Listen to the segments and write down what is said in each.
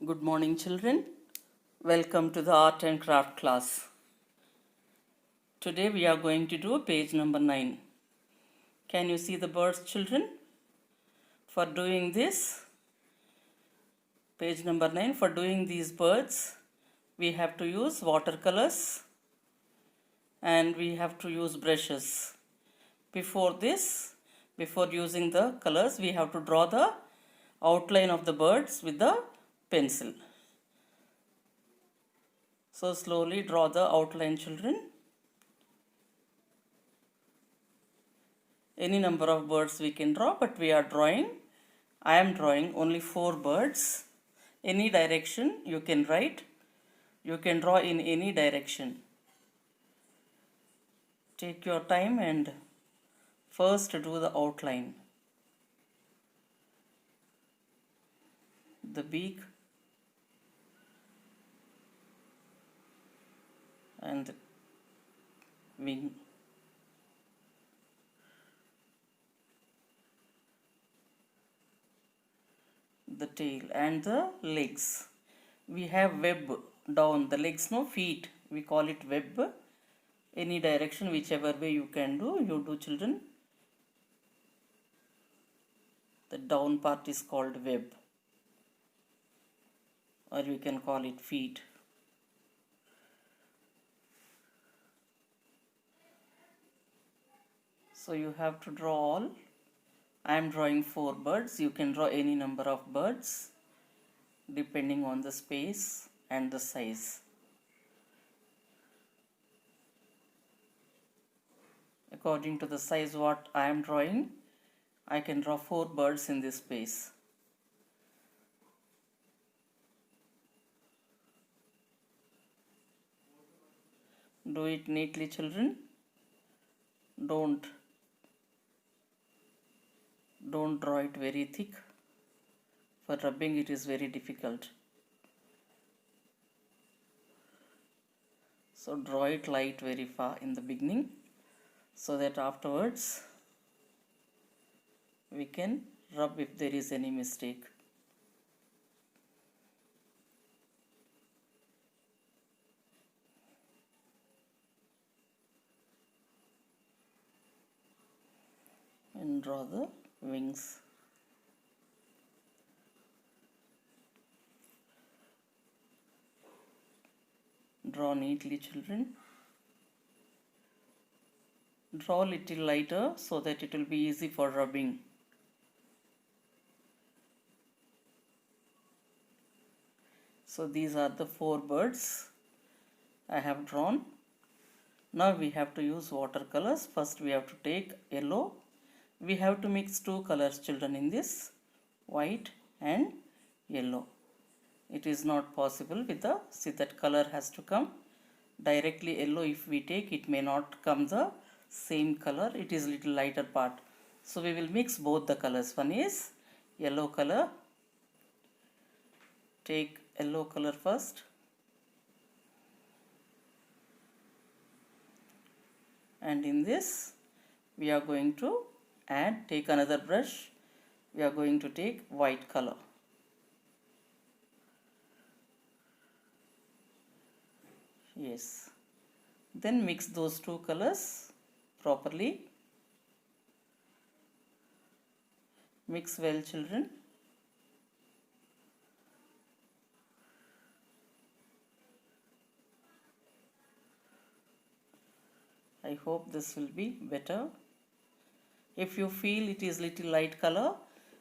Good morning, children. Welcome to the art and craft class. Today we are going to do page number 9. Can you see the birds, children? For doing this, page number 9, for doing these birds, we have to use watercolors and we have to use brushes. Before using the colors, we have to draw the outline of the birds with the pencil. So slowly draw the outline, children. Any number of birds we can draw, but I am drawing only 4 birds. Any direction you can write. You can draw in any direction. Take your time and first do the outline. The beak and the wing. The tail and the legs. We have web down, the legs, no feet. We call it web. Any direction, whichever way you can do, you do, children. The down part is called web, or you can call it feet. So you have to draw all. I am drawing 4 birds. You can draw any number of birds depending on the space and the size. According to the size what I am drawing, I can draw 4 birds in this space. Do it neatly, children. Don't draw it very thick. For rubbing it is very difficult. So draw it light very far in the beginning, so that afterwards we can rub if there is any mistake. And draw the wings. Draw neatly, children. Draw a little lighter so that it will be easy for rubbing. So these are the 4 birds I have drawn. Now we have to use watercolors. First we have to take yellow. We have to mix 2 colors, children, in this, white and yellow. It is not possible with the, see that color has to come directly yellow. If we take, it may not come the same color. It is little lighter part. So we will mix both the colors. One is yellow color. Take yellow color first. And in this, we are going to take another brush. We are going to take white color. Yes. Then mix those 2 colors properly. Mix well, children. I hope this will be better. If you feel it is little light color,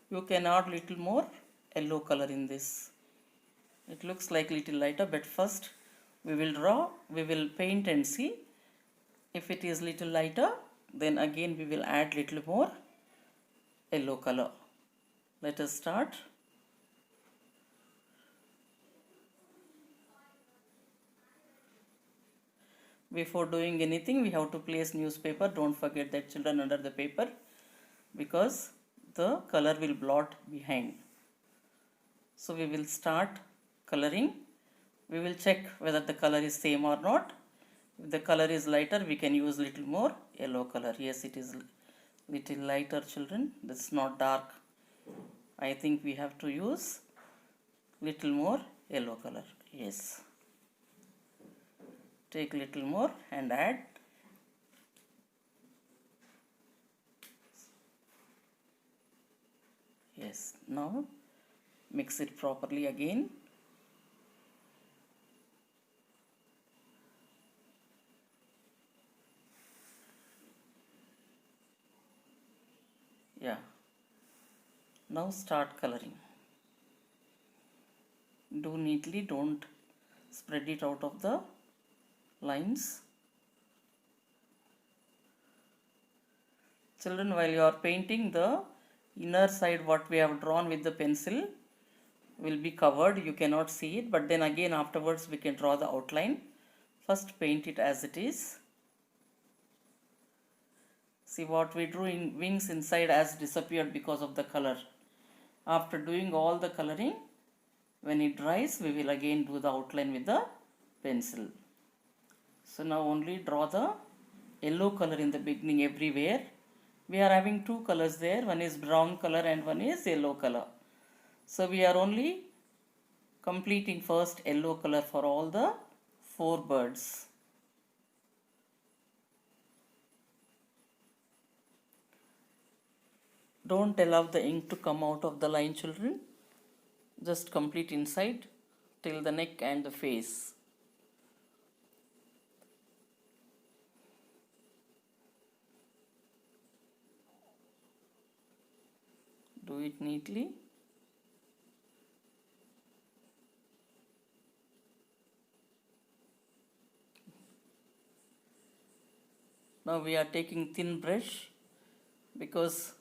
you can add little more yellow color in this. It looks like little lighter, but first we will paint and see. If it is little lighter, then again we will add little more yellow color. Let us start. Before doing anything, we have to place newspaper. Don't forget that, children, under the paper, because the color will blot behind. So we will start coloring. We will check whether the color is same or not. If the color is lighter, we can use little more yellow color. Yes, it is little lighter, children. That's not dark. I think we have to use Little more yellow color. Yes. Take little more and add. Yes. Now mix it properly again. Yeah. Now start coloring. Do neatly, don't spread it out of the lines. Children, while you are painting, the inner side what we have drawn with the pencil will be covered. You cannot see it, but then again afterwards we can draw the outline. First paint it as it is. See, what we drew in wings inside has disappeared because of the color. After doing all the coloring, when it dries, we will again do the outline with the pencil. So now only draw the yellow color in the beginning everywhere. We are having two colors there. One is brown color and one is yellow color. So we are only completing first yellow color for all the 4 birds. Don't allow the ink to come out of the line, children. Just complete inside till the neck and the face. Do it neatly. Now we are taking thin brush because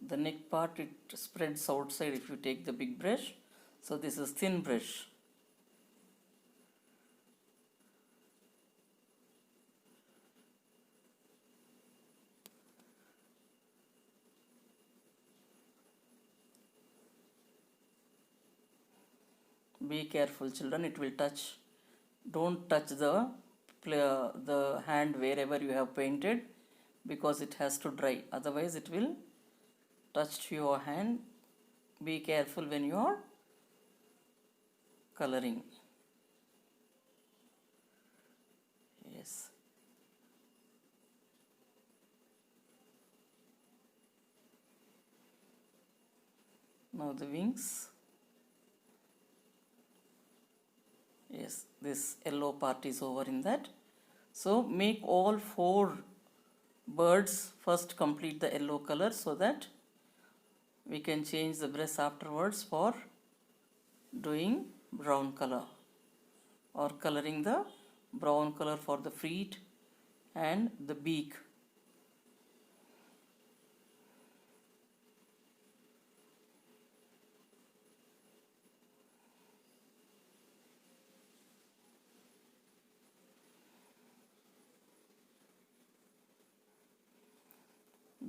the neck part it spreads outside if you take the big brush. So this is thin brush. Be careful, children, it will touch. Don't touch the hand wherever you have painted because it has to dry. Otherwise it will touch to your hand. Be careful when you are coloring. Yes. Now the wings. Yes, this yellow part is over in that. So make all 4 birds first complete the yellow color so that we can change the brush afterwards for doing brown color or coloring the brown color for the feet and the beak.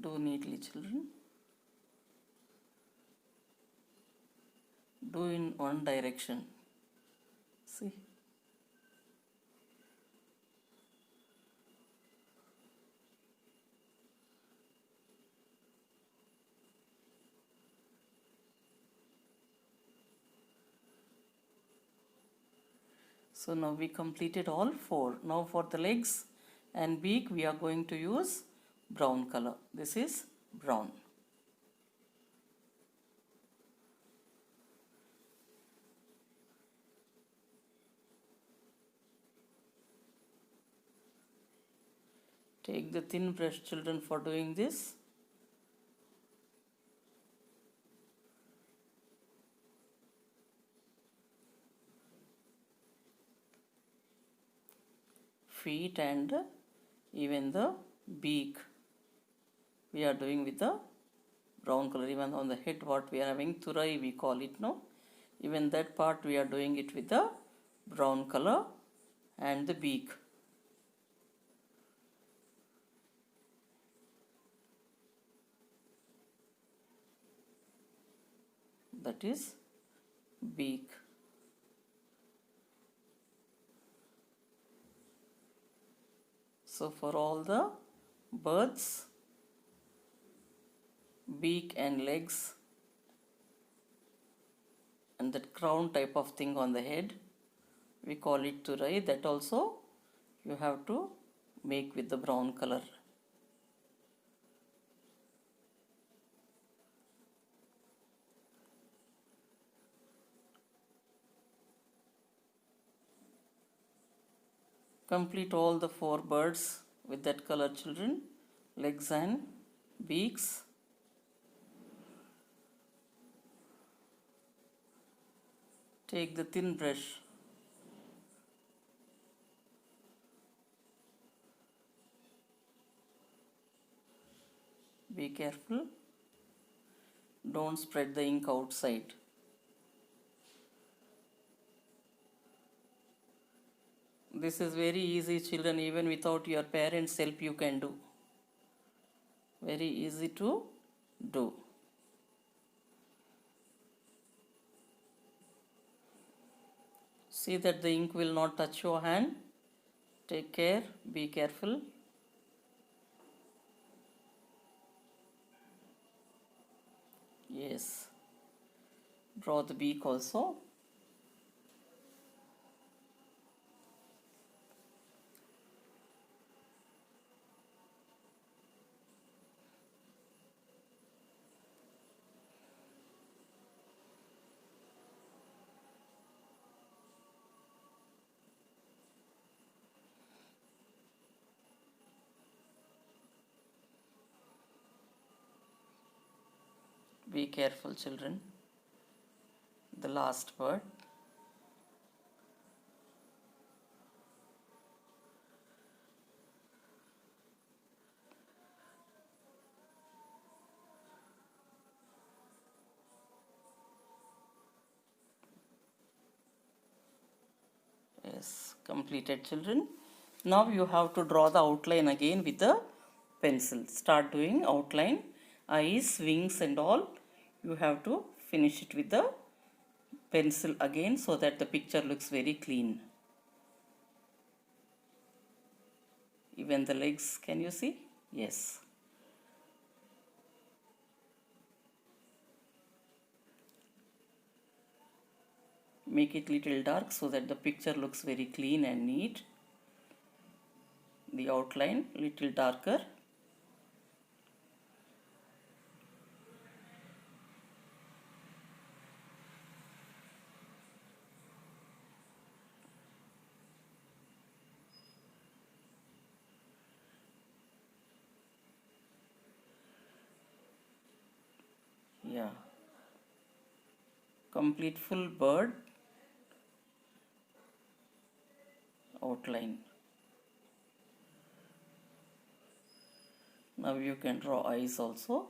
Do neatly, children. Do in one direction. See. So now we completed all 4. Now for the legs and beak we are going to use brown color. This is brown. Take the thin brush, children, for doing this. Feet and even the beak we are doing with the brown color. Even on the head what we are having, thurai we call it, no? Even that part we are doing it with the brown color and the beak. That is beak. So So for all the birds, beak and legs and that crown type of thing on the head, we call it turai. That also you have to make with the brown color. Complete all the 4 birds with that color, children. Legs and beaks. Take the thin brush. Be careful. Don't spread the ink outside. This is very easy, children. Even without your parents' help you can do. Very easy to do. See that the ink will not touch your hand. Take care. Be careful. Yes. Draw the beak also. Be careful, children. The last bird. Yes, completed, children. Now you have to draw the outline again with the pencil. Start doing outline, eyes, wings and all. You have to finish it with the pencil again so that the picture looks very clean. Even the legs, can you see? Yes. Make it little dark so that the picture looks very clean and neat. The outline little darker. Yeah. Complete full bird outline. Now you can draw eyes also.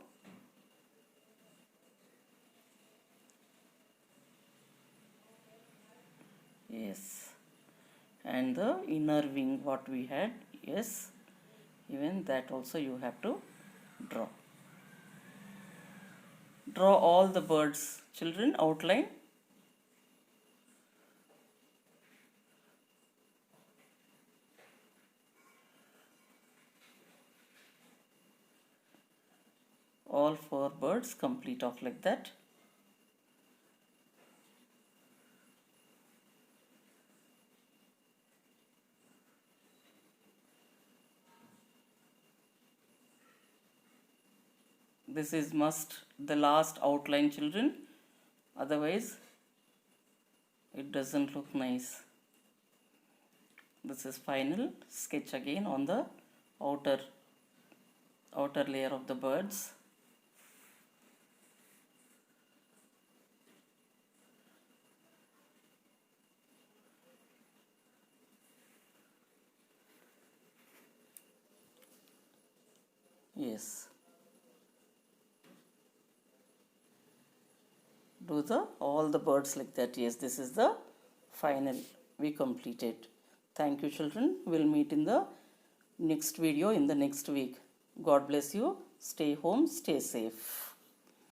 Yes. And the inner wing what we had, yes, even that also you have to draw. Draw all the birds, children, outline. All 4 birds complete off like that. This is must the last outline, children, otherwise it doesn't look nice. This is final sketch again on the outer layer of the birds. Yes. Do the all the birds like that. Yes, this is the final. We completed. Thank you, children. We'll meet in the next video in the next week. God bless you. Stay home, stay safe.